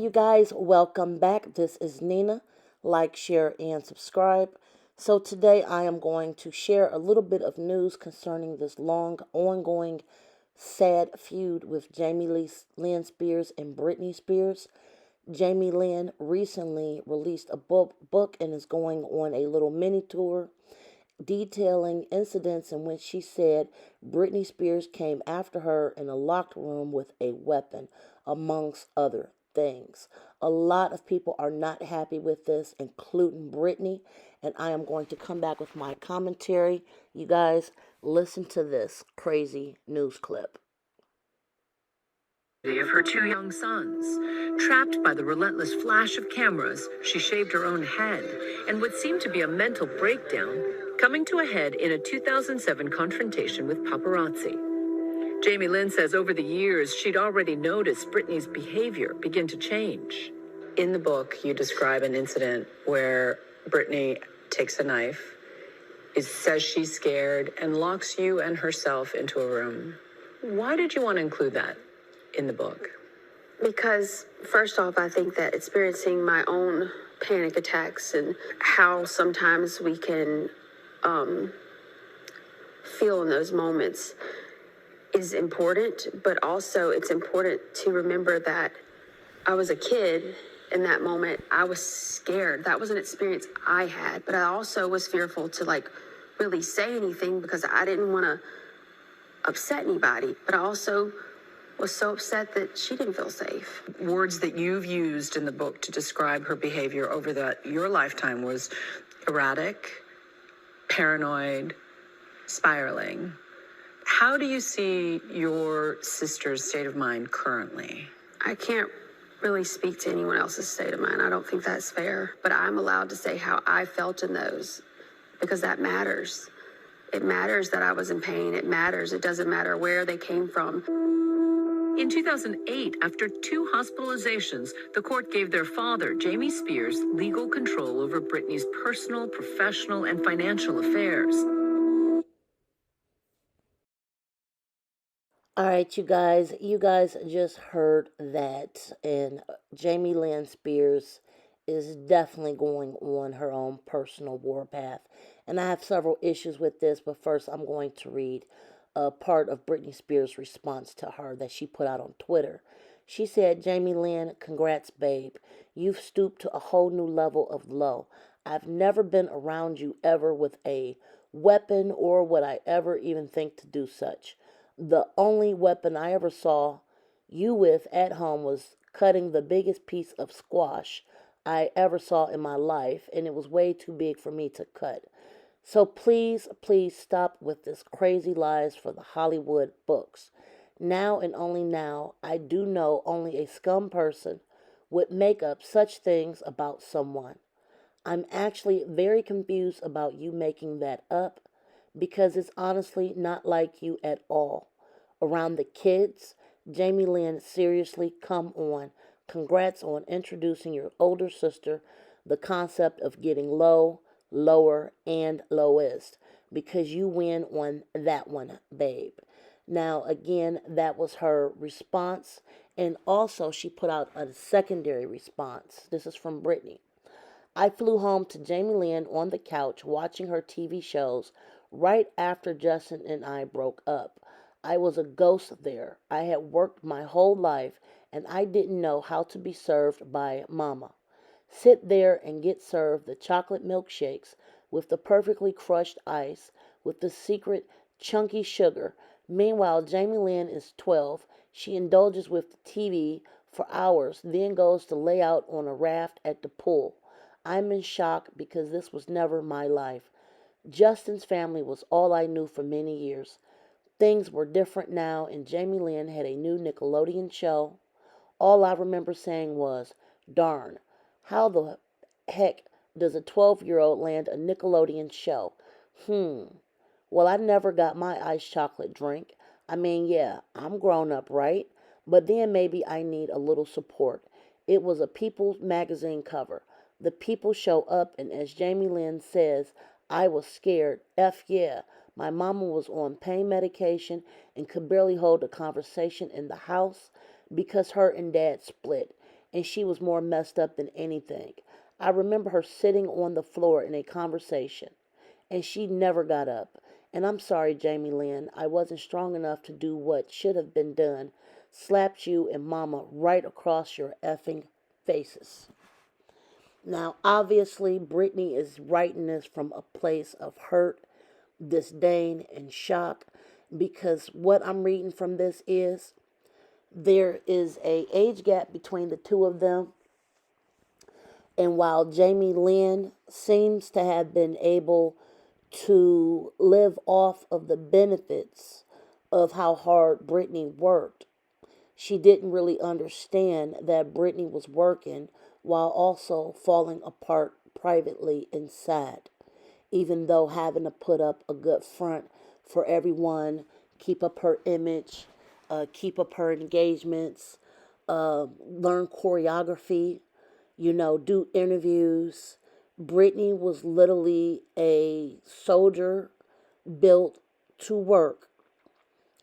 you guys, welcome back. This is Nina. Like, share, and subscribe. So, today I am going to share a little bit of news concerning this long, ongoing, sad feud with Lynn Spears and Britney Spears. Jamie Lynn recently released a book and is going on a little mini tour detailing incidents in which she said Britney Spears came after her in a locked room with a weapon, amongst other things. A lot of people are not happy with this, including Britney, and I am going to come back with my commentary. You guys, listen to this crazy news clip. Of her two young sons. Trapped by the relentless flash of cameras, she shaved her own head, and what seemed to be a mental breakdown coming to a head in a 2007 confrontation with paparazzi. Jamie Lynn says over the years, she'd already noticed Britney's behavior begin to change. In the book, you describe an incident where Britney takes a knife, says she's scared, and locks you and herself into a room. Why did you want to include that in the book? Because, first off, I think that experiencing my own panic attacks and how sometimes we can feel in those moments is important, but also it's important to remember that I was a kid in that moment. I was scared. That was an experience I had, but I also was fearful to really say anything because I didn't want to upset anybody, but I also was so upset that she didn't feel safe. Words that you've used in the book to describe her behavior over your lifetime was erratic, paranoid, spiraling. How do you see your sister's state of mind currently? I can't really speak to anyone else's state of mind. I don't think that's fair, but I'm allowed to say how I felt in those because that matters. It matters that I was in pain. It matters. It doesn't matter where they came from. In 2008, after 2 hospitalizations, the court gave their father, Jamie Spears, legal control over Britney's personal, professional, and financial affairs. All right, you guys just heard that, and Jamie Lynn Spears is definitely going on her own personal warpath. And I have several issues with this, but first I'm going to read a part of Britney Spears' response to her that she put out on Twitter. She said, Jamie Lynn, congrats, babe. You've stooped to a whole new level of low. I've never been around you ever with a weapon, or would I ever even think to do such. The only weapon I ever saw you with at home was cutting the biggest piece of squash I ever saw in my life, and it was way too big for me to cut. So please, please stop with this crazy lies for the Hollywood books. Now and only now, I do know only a scum person would make up such things about someone. I'm actually very confused about you making that up because it's honestly not like you at all. Around the kids, Jamie Lynn, seriously, come on. Congrats on introducing your older sister the concept of getting low, lower, and lowest, because you win on that one, babe. Now, again, that was her response, and also she put out a secondary response. This is from Britney. I flew home to Jamie Lynn on the couch watching her TV shows right after Justin and I broke up. I was a ghost there. I had worked my whole life and I didn't know how to be served by mama. Sit there and get served the chocolate milkshakes with the perfectly crushed ice with the secret chunky sugar. Meanwhile, Jamie Lynn is 12. She indulges with the TV for hours, then goes to lay out on a raft at the pool. I'm in shock because this was never my life. Justin's family was all I knew for many years. Things were different now, and Jamie Lynn had a new Nickelodeon show. All I remember saying was, darn, how the heck does a 12-year-old land a Nickelodeon show? Well, I never got my iced chocolate drink. I mean, yeah, I'm grown up, right? But then maybe I need a little support. It was a People magazine cover. The people show up, and as Jamie Lynn says, I was scared. F yeah. My mama was on pain medication and could barely hold a conversation in the house because her and dad split. and she was more messed up than anything. I remember her sitting on the floor in a conversation, and she never got up. And I'm sorry, Jamie Lynn, I wasn't strong enough to do what should have been done. Slapped you and Mama right across your effing faces. Now, obviously, Britney is writing this from a place of hurt, disdain, and shock, because what I'm reading from this is there is a age gap between the two of them, and while Jamie Lynn seems to have been able to live off of the benefits of how hard Britney worked, she didn't really understand that Britney was working while also falling apart privately inside, even though having to put up a good front for everyone, keep up her image, keep up her engagements, learn choreography, do interviews. Britney was literally a soldier built to work,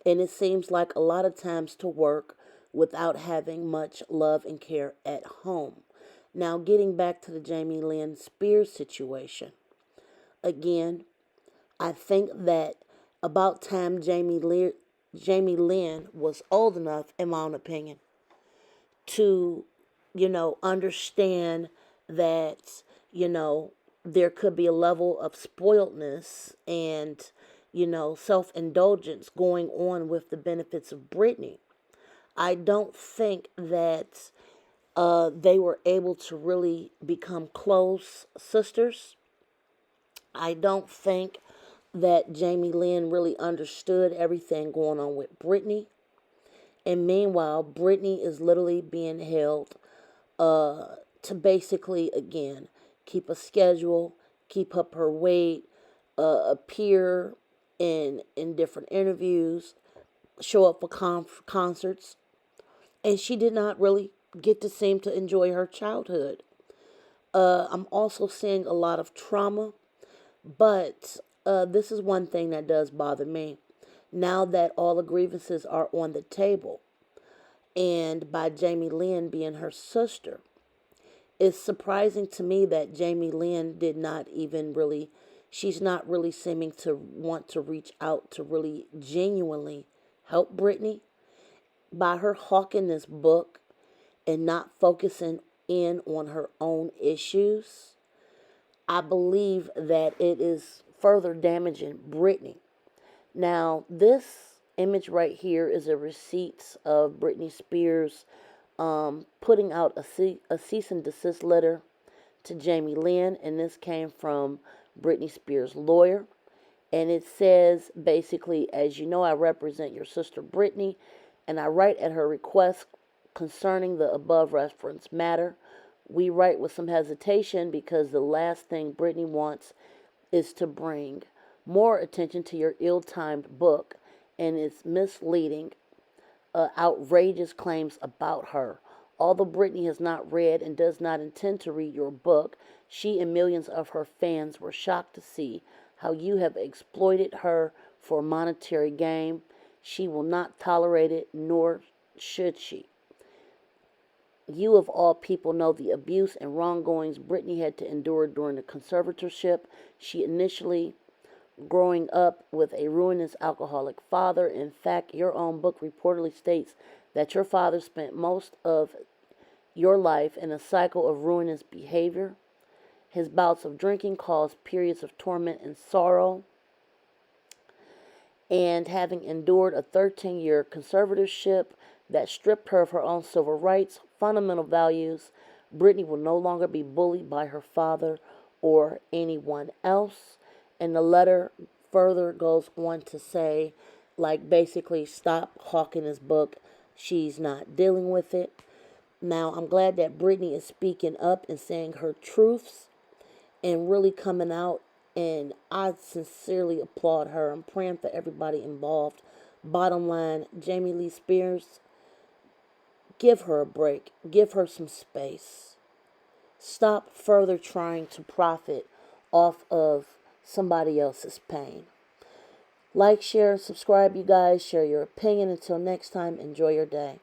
and it seems like a lot of times to work without having much love and care at home. Now, getting back to the Jamie Lynn Spears situation, again, I think that about time Jamie Lynn was old enough, in my own opinion, to, understand that, there could be a level of spoiledness and, self indulgence going on with the benefits of Britney. I don't think that they were able to really become close sisters. I don't think that Jamie Lynn really understood everything going on with Britney. And meanwhile, Britney is literally being held to basically, again, keep a schedule, keep up her weight, appear in different interviews, show up for concerts. And she did not really get to seem to enjoy her childhood. I'm also seeing a lot of trauma, but this is one thing that does bother me. Now that all the grievances are on the table, and by Jamie Lynn being her sister, it's surprising to me that Jamie Lynn did not even really, she's not really seeming to want to reach out to really genuinely help Britney. By her hawking this book and not focusing in on her own issues, I believe that it is further damaging Britney. Now, this image right here is a receipt of Britney Spears putting out a cease and desist letter to Jamie Lynn, and this came from Britney Spears' lawyer. And it says basically, as you know, I represent your sister Britney, and I write at her request concerning the above referenced matter. We write with some hesitation because the last thing Britney wants is to bring more attention to your ill-timed book and its misleading, outrageous claims about her. Although Britney has not read and does not intend to read your book, she and millions of her fans were shocked to see how you have exploited her for monetary gain. She will not tolerate it, nor should she. You of all people know the abuse and wronggoings Britney had to endure during the conservatorship. She initially growing up with a ruinous alcoholic father. In fact, your own book reportedly states that your father spent most of your life in a cycle of ruinous behavior. His bouts of drinking caused periods of torment and sorrow. And having endured a 13-year conservatorship that stripped her of her own civil rights, fundamental values, Britney will no longer be bullied by her father or anyone else. And the letter further goes on to say, like, basically, stop hawking this book. She's not dealing with it. Now, I'm glad that Britney is speaking up and saying her truths and really coming out, and I sincerely applaud her. I'm praying for everybody involved. Bottom line, Jamie Lee Spears, give her a break. Give her some space. Stop further trying to profit off of somebody else's pain. Like, share, and subscribe, you guys. Share your opinion. Until next time, enjoy your day.